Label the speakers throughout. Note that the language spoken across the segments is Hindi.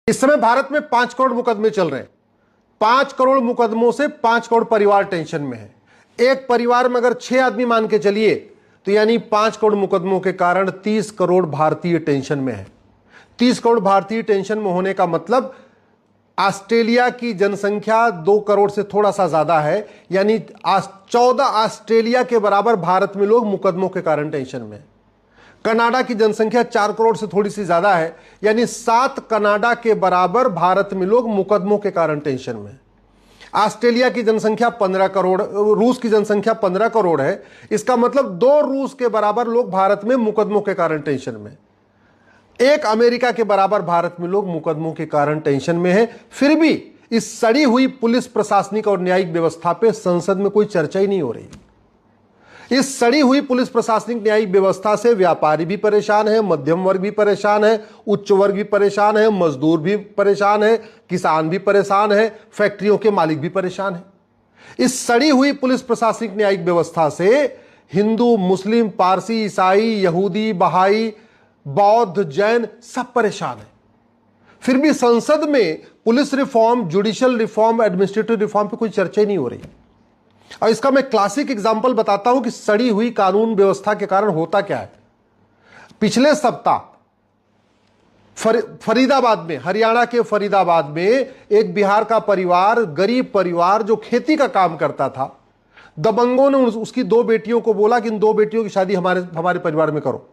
Speaker 1: इस समय भारत में 5 करोड़ मुकदमे चल रहे हैं। 5 करोड़ मुकदमों से 5 करोड़ परिवार टेंशन में है। एक परिवार में अगर 6 आदमी मान के चलिए तो यानी 5 करोड़ मुकदमों के कारण 30 करोड़ भारतीय टेंशन में है। 30 करोड़ भारतीय टेंशन में होने का मतलब ऑस्ट्रेलिया की जनसंख्या 2 करोड़ से थोड़ा सा ज्यादा है, यानी 14 ऑस्ट्रेलिया के बराबर भारत में लोग मुकदमों के कारण टेंशन में है। कनाडा की जनसंख्या 4 करोड़ से थोड़ी सी ज्यादा है, यानी 7 कनाडा के बराबर भारत में लोग मुकदमों के कारण टेंशन में। ऑस्ट्रेलिया की जनसंख्या 15 करोड़, रूस की जनसंख्या 15 करोड़ है। इसका मतलब 2 रूस के बराबर लोग भारत में मुकदमों के कारण टेंशन में। 1 अमेरिका के बराबर भारत में लोग मुकदमों के कारण टेंशन में है। फिर भी इस सड़ी हुई पुलिस, प्रशासनिक और न्यायिक व्यवस्था पे संसद में कोई चर्चा ही नहीं हो रही। इस सड़ी हुई पुलिस, प्रशासनिक, न्यायिक व्यवस्था से व्यापारी भी परेशान है, मध्यम वर्ग भी परेशान है, उच्च वर्ग भी परेशान है, मजदूर भी परेशान है, किसान भी परेशान है, फैक्ट्रियों के मालिक भी परेशान है। इस सड़ी हुई पुलिस, प्रशासनिक, न्यायिक व्यवस्था से हिंदू, मुस्लिम, पारसी, ईसाई, यहूदी, बहाई, बौद्ध, जैन सब परेशान है। फिर भी संसद में police reform, judicial reform, administrative reform पे कोई चर्चा ही नहीं हो रही। और इसका मैं क्लासिक एग्जांपल बताता हूं कि सड़ी हुई कानून व्यवस्था के कारण होता क्या है। पिछले सप्ताह फरीदाबाद में, हरियाणा के फरीदाबाद में एक बिहार का परिवार, गरीब परिवार जो खेती का काम करता था, दबंगों ने उसकी 2 बेटियों को बोला कि इन 2 बेटियों की शादी हमारे परिवार में करो।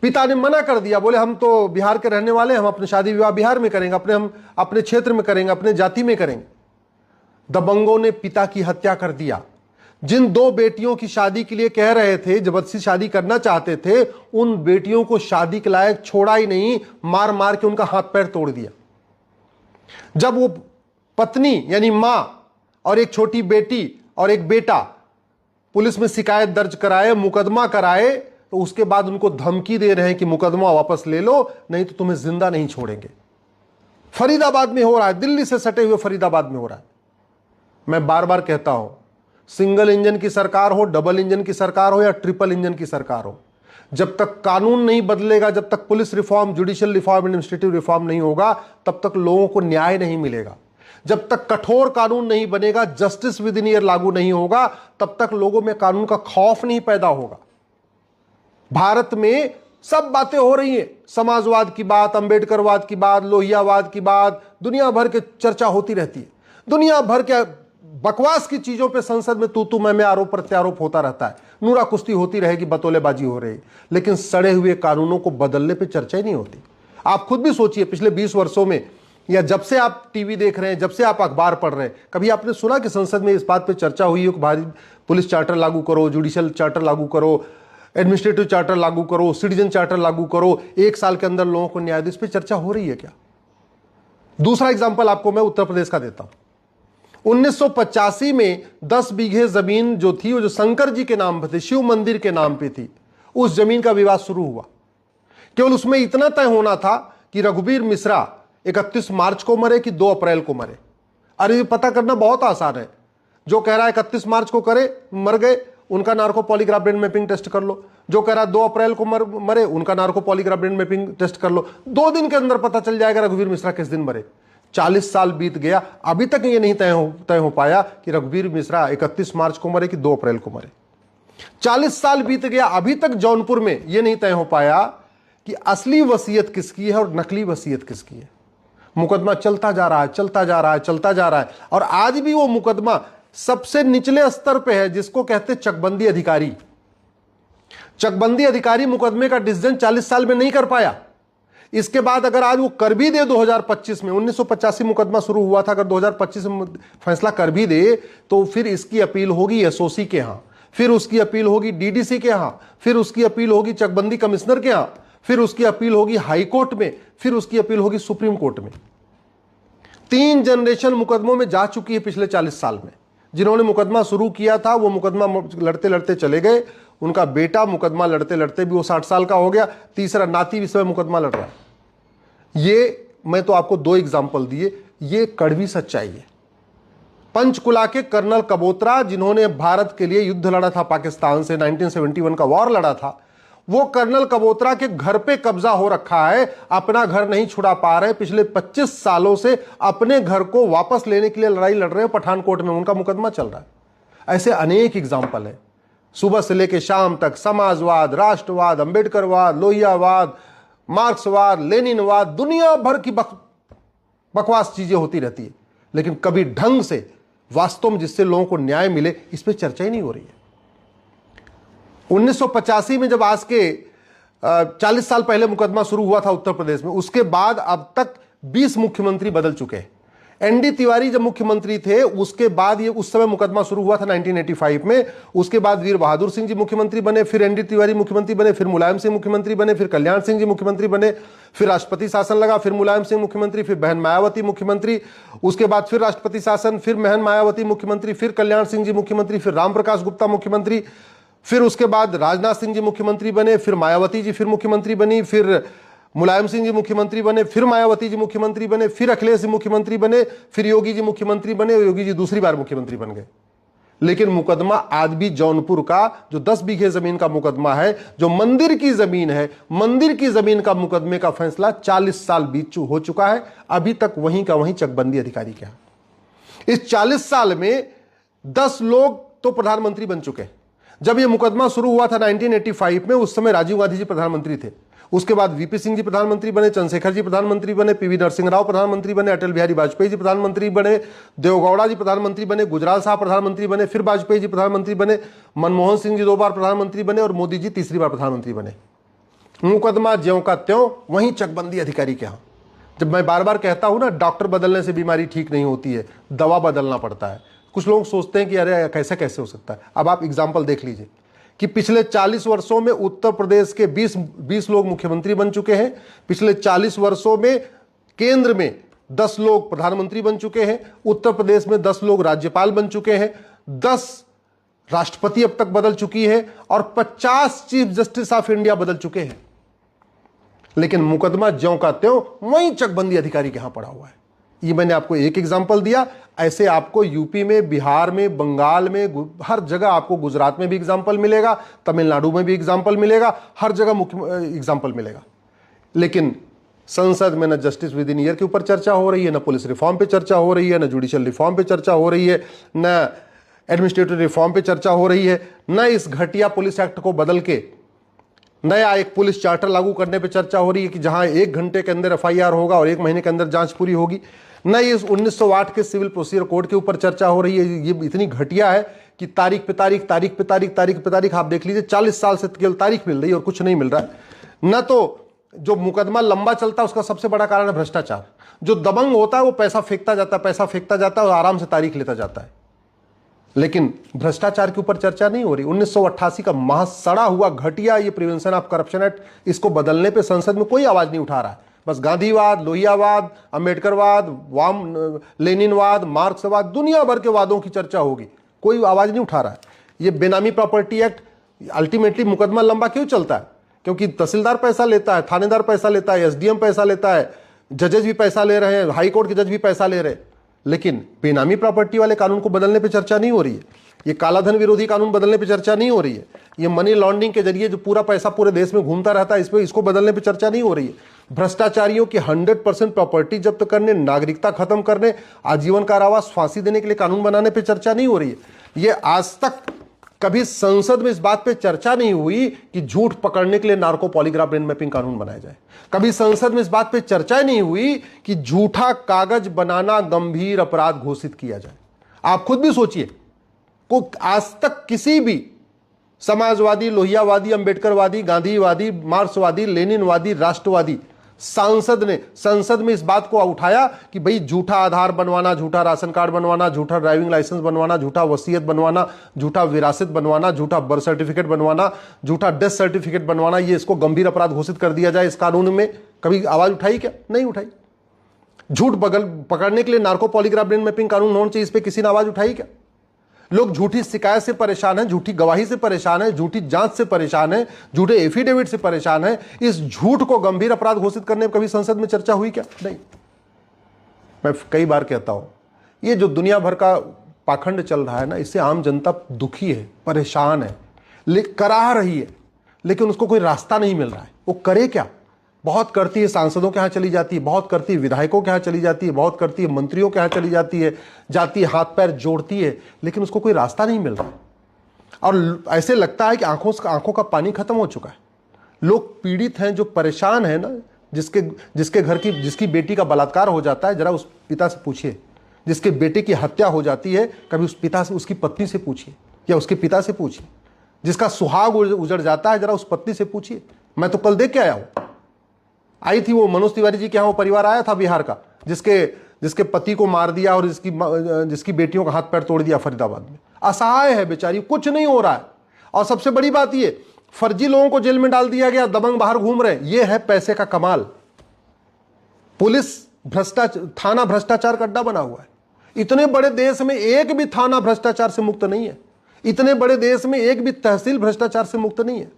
Speaker 1: पिता ने मना कर दिया, बोले हम तो बिहार के रहने वाले, हम अपनी शादी विवाह बिहार में करेंगे, हम अपने क्षेत्र में करेंगे, अपने जाति में करेंगे। दबंगों ने पिता की हत्या कर दिया। जिन 2 बेटियों की शादी के लिए कह रहे थे, जबरदस्ती शादी करना चाहते थे, उन बेटियों को शादी के लायक छोड़ा ही नहीं, मार मार के उनका हाथ पैर तोड़ दिया। जब वो पत्नी यानी मां और एक छोटी बेटी और एक बेटा पुलिस में शिकायत दर्ज कराए, मुकदमा कराए, तो उसके बाद उनको धमकी दे रहे हैं कि मुकदमा वापस ले लो, नहीं तो तुम्हें जिंदा नहीं छोड़ेंगे। फरीदाबाद में हो रहा है, दिल्ली से सटे हुए फरीदाबाद में हो रहा है। मैं बार बार कहता हूं, सिंगल इंजन की सरकार हो, डबल इंजन की सरकार हो या ट्रिपल इंजन की सरकार हो, जब तक कानून नहीं बदलेगा, जब तक police reform, judicial reform, administrative reform नहीं होगा, तब तक लोगों को न्याय नहीं मिलेगा। जब तक कठोर कानून नहीं बनेगा, जस्टिस विद इन ईयर लागू नहीं होगा, तब तक लोगों में कानून का खौफ नहीं पैदा होगा। भारत में सब बातें हो रही हैं, समाजवाद की बात, अंबेडकरवाद की बात, लोहियावाद की बात, दुनिया भर के चर्चा होती रहती है। दुनिया भर के बकवास की चीजों पे संसद में तू मैं आरोप प्रत्यारोप होता रहता है, नूरा कुश्ती होती रहेगी, बतौलेबाजी हो रही, लेकिन सड़े हुए कानूनों को बदलने पे चर्चा ही नहीं होती। आप खुद भी सोचिए, पिछले 20 वर्षों में, या जब से आप टीवी देख रहे हैं, जब से आप अखबार पढ़ रहे हैं, कभी आपने सुना कि संसद में इस बात पे चर्चा हुई हो कि भारी पुलिस चार्टर लागू करो, जुडिशियल चार्टर लागू करो, एडमिनिस्ट्रेटिव चार्टर लागू करो, सिटीजन चार्टर लागू करो, 1 साल के अंदर लोगों को न्याय दो? इस पर चर्चा हो रही है क्या? दूसरा एग्जाम्पल आपको मैं उत्तर प्रदेश का देता हूं। 1985 में 10 बीघे जमीन जो थी, वो जो शंकर जी के नाम पे थी, शिव मंदिर के नाम पे थी, उस जमीन का विवाद शुरू हुआ। केवल उसमें इतना तय होना था कि रघुवीर मिश्रा 31 मार्च को मरे कि 2 अप्रैल को मरे। अरे ये पता करना बहुत आसान है। जो कह रहा है 31 मार्च को करे, मर गए, उनका narco polygraph brain mapping test कर लो। जो कह रहा है 2 अप्रैल को मरे, उनका narco polygraph brain mapping test कर लो। 2 दिन के अंदर पता चल जाएगा रघुवीर मिश्रा किस दिन मरे। 40 साल बीत गया, अभी तक ये नहीं तय हो पाया कि रघुवीर मिश्रा 31 मार्च को मरे कि 2 अप्रैल को मरे। 40 साल बीत गया, अभी तक जौनपुर में यह नहीं तय हो पाया कि असली वसीयत किसकी है और नकली वसीयत किसकी है। मुकदमा चलता जा रहा है, चलता जा रहा है, चलता जा रहा है, और आज भी वो मुकदमा सबसे निचले स्तर पे है, जिसको कहते चकबंदी अधिकारी। चकबंदी अधिकारी मुकदमे का डिसीजन 40 साल में नहीं कर पाया। इसके बाद अगर आज वो कर भी दे 2025 में, 1985 मुकदमा शुरू हुआ था, अगर 2025 में फैसला कर भी दे, तो फिर इसकी अपील होगी एसओसी के यहां, फिर उसकी अपील होगी डीडीसी के यहां, फिर उसकी अपील होगी चकबंदी कमिश्नर के यहां, फिर उसकी अपील होगी हाई कोर्ट में, फिर उसकी अपील होगी सुप्रीम कोर्ट में। 3 जनरेशन मुकदमों में जा चुकी है पिछले 40 साल में। जिन्होंने मुकदमा शुरू किया था वो मुकदमा लड़ते लड़ते चले गए, उनका बेटा मुकदमा लड़ते लड़ते भी वो 60 साल का हो गया, तीसरा नाती इस समय मुकदमा लड़ रहा है। ये मैं तो आपको 2 एग्जाम्पल दिए, ये कड़वी सच्चाई है। पंचकुला के कर्नल कबोत्रा, जिन्होंने भारत के लिए युद्ध लड़ा था पाकिस्तान से, 1971 का वॉर लड़ा था, वो कर्नल कबोत्रा के घर पे कब्जा हो रखा है, अपना घर नहीं छुड़ा पा रहे, पिछले 25 सालों से अपने घर को वापस लेने के लिए लड़ाई लड़ रहे हैं पठानकोट में, उनका मुकदमा चल रहा है। ऐसे अनेक एग्जाम्पल है, सुबह से लेकर शाम तक समाजवाद, राष्ट्रवाद, अंबेडकरवाद, लोहियावाद, मार्क्सवाद, लेनिनवाद, दुनिया भर की बकवास चीजें होती रहती है, लेकिन कभी ढंग से वास्तव में जिससे लोगों को न्याय मिले इस पर चर्चा ही नहीं हो रही है। 1985 में जब आज के 40 साल पहले मुकदमा शुरू हुआ था उत्तर प्रदेश में, उसके बाद अब तक 20 मुख्यमंत्री बदल चुके हैं। एनडी तिवारी जब मुख्यमंत्री थे उसके बाद ये उस समय मुकदमा शुरू हुआ था 1985 में, उसके बाद वीर बहादुर सिंह जी मुख्यमंत्री बने, फिर एनडी तिवारी मुख्यमंत्री बने, फिर मुलायम सिंह मुख्यमंत्री बने, फिर कल्याण सिंह जी मुख्यमंत्री बने, फिर राष्ट्रपति शासन लगा, फिर मुलायम सिंह मुख्यमंत्री, फिर बहन मायावती मुख्यमंत्री, उसके बाद फिर राष्ट्रपति शासन, फिर बहन मायावती मुख्यमंत्री, फिर कल्याण सिंह जी मुख्यमंत्री, फिर रामप्रकाश गुप्ता मुख्यमंत्री, फिर उसके बाद राजनाथ सिंह जी मुख्यमंत्री बने, फिर मायावती जी फिर मुख्यमंत्री बनी, फिर मुलायम सिंह जी मुख्यमंत्री बने, फिर मायावती जी मुख्यमंत्री बने, फिर अखिलेश जी मुख्यमंत्री बने, फिर योगी जी मुख्यमंत्री बने, योगी जी दूसरी बार मुख्यमंत्री बन गए। लेकिन मुकदमा आज भी जौनपुर का जो 10 बीघे जमीन का मुकदमा है, जो मंदिर की जमीन है, मंदिर की जमीन का मुकदमे का फैसला 40 साल हो चुका है, अभी तक वहीं का वहीं चकबंदी अधिकारी के यहां। इस 40 साल में 10 लोग तो प्रधानमंत्री बन चुके हैं। जब यह मुकदमा शुरू हुआ था 1985 में, उस समय राजीव गांधी जी प्रधानमंत्री थे, उसके बाद वीपी सिंह जी प्रधानमंत्री बने, चंद्रशेखर जी प्रधानमंत्री बने, पीवी नरसिंह राव प्रधानमंत्री बने, अटल बिहारी वाजपेयी जी प्रधानमंत्री बने, देवगौड़ा जी प्रधानमंत्री बने, गुजराल साहब प्रधानमंत्री बने, फिर वाजपेयी जी प्रधानमंत्री बने, मनमोहन सिंह जी 2 बार प्रधानमंत्री बने और मोदी जी तीसरी बार प्रधानमंत्री बने। मुकदमा ज्यों का त्यों वहीं चकबंदी अधिकारी के यहां। जब मैं बार बार कहता हूं ना, डॉक्टर बदलने से बीमारी ठीक नहीं होती है, दवा बदलना पड़ता है। कुछ लोग सोचते हैं कि अरे कैसे कैसे हो सकता है। अब आप एग्जाम्पल देख लीजिए कि पिछले 40 वर्षों में उत्तर प्रदेश के 20 लोग मुख्यमंत्री बन चुके हैं, पिछले 40 वर्षों में केंद्र में 10 लोग प्रधानमंत्री बन चुके हैं, उत्तर प्रदेश में 10 लोग राज्यपाल बन चुके हैं, 10 राष्ट्रपति अब तक बदल चुकी है और 50 चीफ जस्टिस ऑफ इंडिया बदल चुके हैं। लेकिन मुकदमा ज्यों का त्यों वहीं चकबंदी अधिकारी के यहां पड़ा हुआ है। ये मैंने आपको एक एग्जांपल दिया, ऐसे आपको यूपी में, बिहार में, बंगाल में, हर जगह आपको, गुजरात में भी एग्जांपल मिलेगा, तमिलनाडु में भी एग्जांपल मिलेगा, हर जगह मुख्य एग्जांपल मिलेगा। लेकिन संसद में न जस्टिस विद इन ईयर के ऊपर चर्चा हो रही है, न पुलिस रिफॉर्म पे चर्चा हो रही है, न जुडिशियल रिफॉर्म पे चर्चा हो रही है, न एडमिनिस्ट्रेटिव रिफॉर्म पे चर्चा हो रही है, न इस घटिया पुलिस एक्ट को बदल के नया एक पुलिस चार्टर लागू करने पे चर्चा हो रही है कि जहां 1 घंटे के अंदर एफआईआर होगा और 1 महीने के अंदर जांच पूरी होगी, न इस 1908 के सिविल प्रोसीजर कोड के ऊपर चर्चा हो रही है। ये इतनी घटिया है कि तारीख पे तारीख, तारीख पे तारीख, तारीख पे तारीख, आप देख लीजिए 40 साल से केवल तारीख मिल रही है और कुछ नहीं मिल रहा है। न तो जो मुकदमा लंबा चलता है उसका सबसे बड़ा कारण है भ्रष्टाचार। जो दबंग होता है वो पैसा फेंकता जाता है, पैसा फेंकता जाता है और आराम से तारीख लेता जाता है, लेकिन भ्रष्टाचार के ऊपर चर्चा नहीं हो रही। 1988 का महासड़ा हुआ घटिया ये प्रिवेंशन ऑफ करप्शन एक्ट, इसको बदलने पे संसद में कोई आवाज नहीं उठा रहा है। बस गांधीवाद, लोहियावाद, अंबेडकरवाद, लेनिनवाद, मार्क्सवाद, दुनिया भर के वादों की चर्चा होगी, कोई आवाज नहीं उठा रहा है। ये बेनामी प्रॉपर्टी एक्ट, अल्टीमेटली मुकदमा लंबा क्यों चलता है? क्योंकि तहसीलदार पैसा लेता है, थानेदार पैसा लेता है, एसडीएम पैसा लेता है, जजेस भी पैसा ले रहे हैं, हाईकोर्ट के जज भी पैसा ले रहे हैं। लेकिन बेनामी प्रॉपर्टी वाले कानून को बदलने पे चर्चा नहीं हो रही है, ये कालाधन विरोधी कानून बदलने पे चर्चा नहीं हो रही है, ये मनी लॉन्ड्रिंग के जरिए जो पूरा पैसा पूरे देश में घूमता रहता है इसको बदलने पे चर्चा नहीं हो रही है। भ्रष्टाचारियों की 100% प्रॉपर्टी जब्त करने, नागरिकता खत्म करने, आजीवन कारावास, फांसी देने के लिए कानून बनाने पे चर्चा नहीं हो रही है। ये आज तक कभी संसद में इस बात पे चर्चा नहीं हुई कि झूठ पकड़ने के लिए नार्को पॉलीग्राफ ब्रेन मैपिंग कानून बनाया जाए। कभी संसद में इस बात पे चर्चा नहीं हुई कि झूठा कागज बनाना गंभीर अपराध घोषित किया जाए। आप खुद भी सोचिए, को आज तक किसी भी समाजवादी, लोहियावादी, अंबेडकरवादी, गांधीवादी, मार्क्सवादी, लेनिनवादी, राष्ट्रवादी सांसद ने संसद में इस बात को उठाया कि भाई झूठा आधार बनवाना, झूठा राशन कार्ड बनवाना, झूठा ड्राइविंग लाइसेंस बनवाना, झूठा वसीयत बनवाना, झूठा विरासत बनवाना, झूठा बर्थ सर्टिफिकेट बनवाना, झूठा डेथ सर्टिफिकेट बनवाना, ये इसको गंभीर अपराध घोषित कर दिया जाए इस कानून में? कभी आवाज उठाई क्या? नहीं उठाई। झूठ पकड़ने के लिए नार्को पॉलीग्राफ ब्रेन मैपिंग कानून होना चाहिए, इस पर किसी ने आवाज उठाई क्या? लोग झूठी शिकायत से परेशान हैं, झूठी गवाही से परेशान है, झूठी जांच से परेशान है, झूठे एफिडेविट से परेशान है। इस झूठ को गंभीर अपराध घोषित करने में कभी संसद में चर्चा हुई क्या? नहीं। मैं कई बार कहता हूं, ये जो दुनिया भर का पाखंड चल रहा है ना, इससे आम जनता दुखी है, परेशान है, कराह रही है। लेकिन उसको कोई रास्ता नहीं मिल रहा है, वो करे क्या। बहुत करती है सांसदों के यहाँ चली जाती है, बहुत करती है विधायकों के यहाँ चली जाती है, बहुत करती है मंत्रियों के यहाँ चली जाती है, हाथ पैर जोड़ती है, लेकिन उसको कोई रास्ता नहीं मिल रहा है। और ऐसे लगता है कि आंखों का पानी खत्म हो चुका है। लोग पीड़ित हैं, जो परेशान है ना, जिसकी बेटी का बलात्कार हो जाता है, जरा उस पिता से पूछिए। जिसके बेटे की हत्या हो जाती है, कभी उस पिता से, उसकी पत्नी से पूछिए या उसके पिता से पूछिए। जिसका सुहाग उजड़ जाता है, जरा उस पत्नी से पूछिए। मैं तो कल देख के आया हूं, आई थी वो मनोज तिवारी जी के यहाँ वो परिवार आया था बिहार का, जिसके पति को मार दिया और जिसकी बेटियों का हाथ पैर तोड़ दिया फरीदाबाद में। असहाय है बेचारी, कुछ नहीं हो रहा है। और सबसे बड़ी बात ये, फर्जी लोगों को जेल में डाल दिया गया, दबंग बाहर घूम रहे हैं। ये है पैसे का कमाल। पुलिस भ्रष्टाचार, थाना भ्रष्टाचार का अड्डा बना हुआ है। इतने बड़े देश में एक भी थाना भ्रष्टाचार से मुक्त नहीं है। इतने बड़े देश में एक भी तहसील भ्रष्टाचार से मुक्त नहीं है।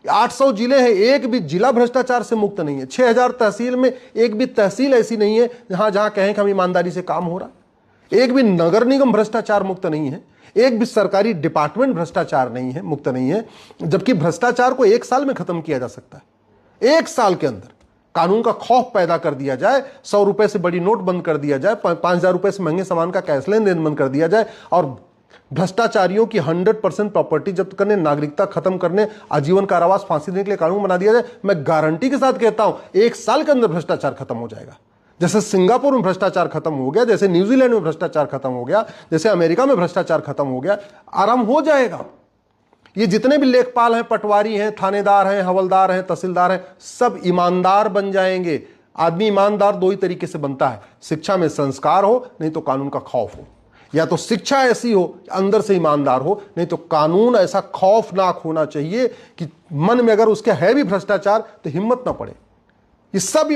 Speaker 1: 800 जिले हैं, एक भी जिला भ्रष्टाचार से मुक्त नहीं है। 6000 तहसील में एक भी तहसील ऐसी नहीं है जहां कहें कि हम ईमानदारी से काम हो रहा है। एक भी नगर निगम भ्रष्टाचार मुक्त नहीं है। एक भी सरकारी डिपार्टमेंट भ्रष्टाचार नहीं है, मुक्त नहीं है। जबकि भ्रष्टाचार को 1 साल में खत्म किया जा सकता है। 1 साल के अंदर कानून का खौफ पैदा कर दिया जाए, 100 रुपए से बड़ी नोट बंद कर दिया जाए, 5000 रुपए से महंगे सामान का कैश लेन देन बंद कर दिया जाए, और भ्रष्टाचारियों की 100% प्रॉपर्टी जब्त करने, नागरिकता खत्म करने, आजीवन कारावास, फांसी देने के लिए कानून बना दिया जाए। मैं गारंटी के साथ कहता हूं 1 साल के अंदर भ्रष्टाचार खत्म हो जाएगा। जैसे सिंगापुर में भ्रष्टाचार खत्म हो गया, जैसे न्यूजीलैंड में भ्रष्टाचार खत्म हो गया, जैसे अमेरिका में भ्रष्टाचार खत्म हो गया, आराम हो जाएगा। ये जितने भी लेखपाल हैं, पटवारी हैं, थानेदार हैं, हवलदार हैं, तहसीलदार हैं, सब ईमानदार बन जाएंगे। आदमी ईमानदार 2 ही तरीके से बनता है, शिक्षा में संस्कार हो, नहीं तो कानून का खौफ हो। या तो शिक्षा ऐसी हो अंदर से ईमानदार हो, नहीं तो कानून ऐसा खौफनाक होना चाहिए कि मन में अगर उसके है भी भ्रष्टाचार तो हिम्मत ना पड़े। ये सब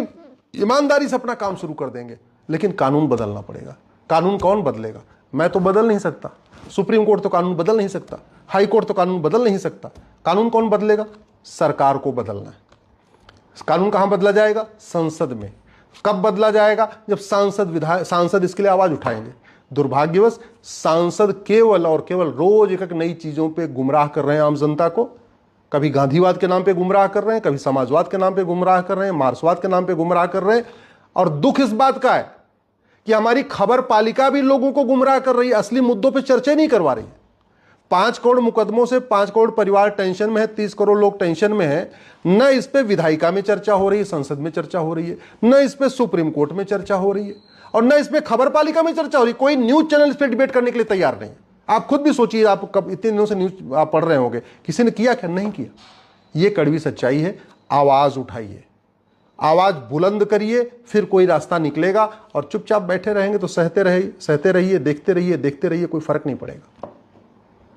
Speaker 1: ईमानदारी से अपना काम शुरू कर देंगे, लेकिन कानून बदलना पड़ेगा। कानून कौन बदलेगा? मैं तो बदल नहीं सकता, सुप्रीम कोर्ट तो कानून बदल नहीं सकता, हाई कोर्ट तो कानून बदल नहीं सकता। कानून कौन बदलेगा? सरकार को बदलना है। कानून कहां बदला जाएगा? संसद में। कब बदला जाएगा? जब सांसद इसके लिए आवाज उठाएंगे। दुर्भाग्यवश सांसद केवल और केवल रोज एक नई चीजों पे गुमराह कर रहे हैं आम जनता को। कभी गांधीवाद के नाम पे गुमराह कर रहे हैं, कभी समाजवाद के नाम पे गुमराह कर रहे हैं, मार्क्सवाद के नाम पे गुमराह कर रहे हैं। और दुख इस बात का है कि हमारी खबर पालिका भी लोगों को गुमराह कर रही है, असली मुद्दों पे चर्चा नहीं करवा रही है। 5 करोड़ मुकदमों से 5 करोड़ परिवार टेंशन में है, 30 करोड़ लोग टेंशन में है। न इस पे विधायिका में चर्चा हो रही है, संसद में चर्चा हो रही है, न इस पे सुप्रीम कोर्ट में चर्चा हो रही है, और न इस पे खबर पालिका में चर्चा हो रही है। कोई न्यूज चैनल इस पे डिबेट करने के लिए तैयार नहीं। आप खुद भी सोचिए, आप कब इतने दिनों से न्यूज आप पढ़ रहे होंगे, किसी ने किया क्या? नहीं किया। ये कड़वी सच्चाई है। आवाज उठाइए, आवाज बुलंद करिए, फिर कोई रास्ता निकलेगा। और चुपचाप बैठे रहेंगे तो सहते रहिए, देखते रहिए, कोई फर्क नहीं पड़ेगा।